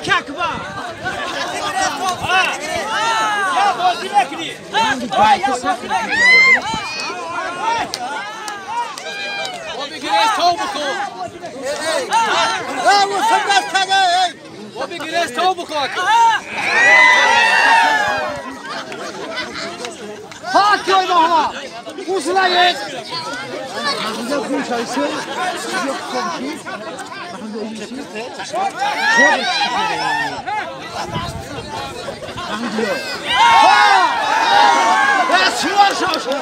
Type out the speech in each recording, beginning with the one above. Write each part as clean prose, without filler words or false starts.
اکبر یا بازی نکنی بگیرش تو بکن بگیرش تو بکن پاک yoy bana. Uzuna git. Burada bu çayısı yok komşu. Bakın da iyisi. Bakın diyor. Ya çıvar şaşır.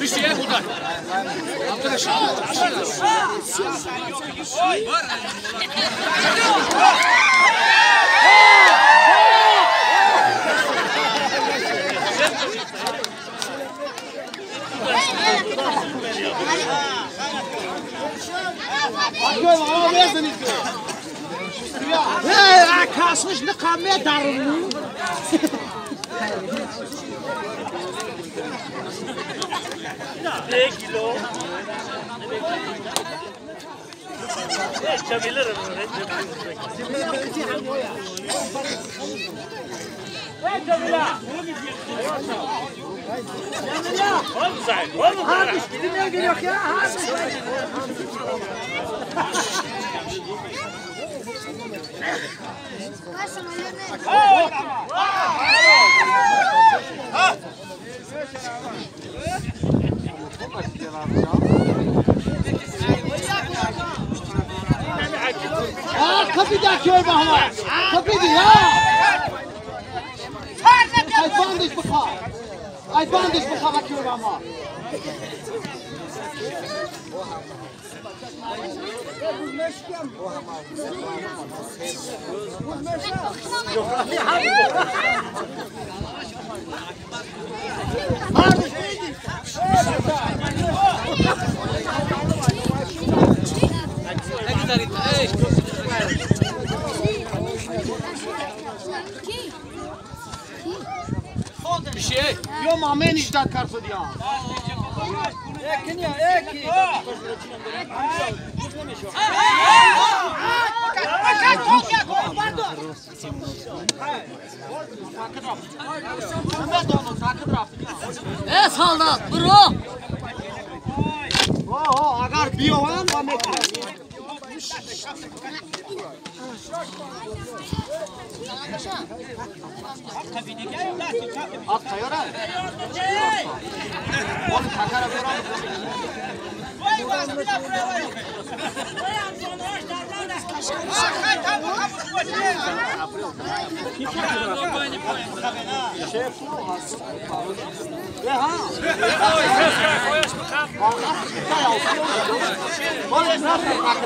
Bir şey burada. Arkadaşlar. Kasmış ne kamya darını. Ne kilo? Ne çabilirim? Ne çabila? Oğlum sen, oğlum. Abi dinle geliyor ya. Kapıda kör bahma. Kapıda ya. Ay bandaj baka. Ay bandaj baka kör bahma. Bir şey. Yo mamen icdat karso diya. Ekin ya, ekin. Salda, bro. Oh, agar biyovan mamen. At kayora. Onu takara veran.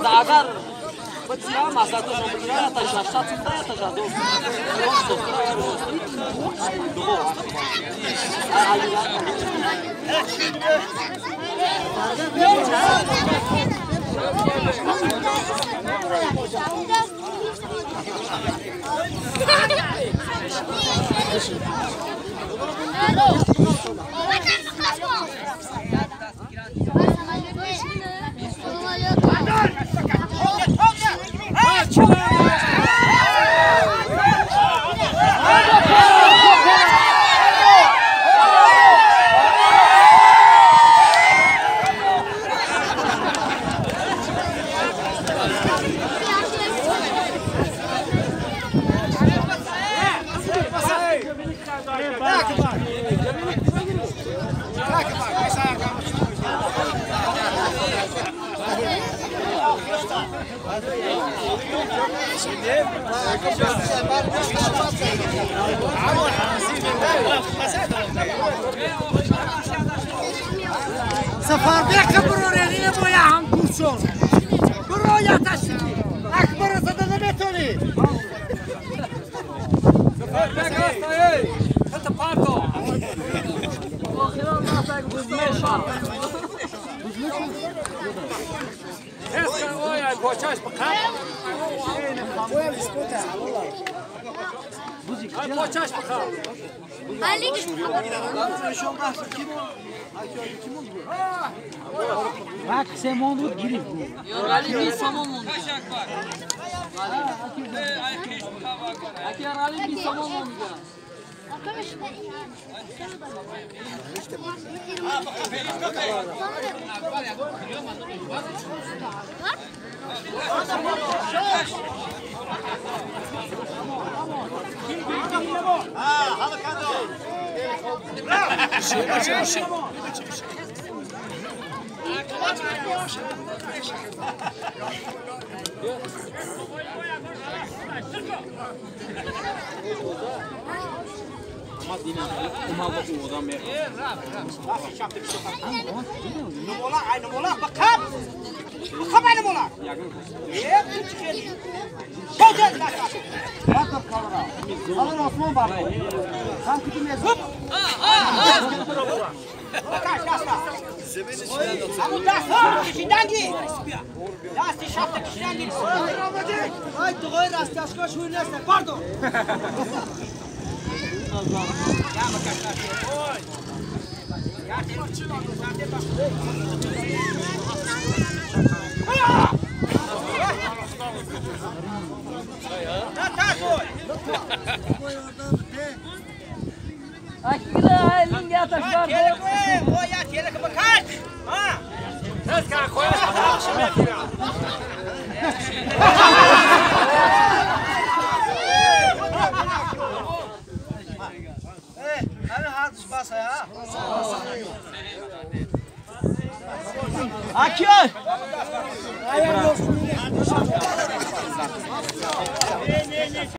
Agar Betul masa tu sampai kira atas jasa cinta atas jado. Safar bek برو بایا هم گوشون برو یا تشتی اکبر زده نمیتونی Safar bek hastayı. Hadi parto. آخران Bak semon بود گیری یارالی بی سامان مونده اکی یارالی بی سامان مونده نمولا بخاب بخاب نمولا بوجه بخاب کامرا الان عثمان بابا هم کدوم میزه بکاش دستا همو دستا کشیدنگی دستی شفت کشیدنگی ای دوغای راستی اشکا شوی نسته پاردو یا بکاش دستی یا تیرو چلو دستی اکی لینگی آتش برد یا تیرک بکاش تذكر خويا شمال انا هاتش بس ها اكيد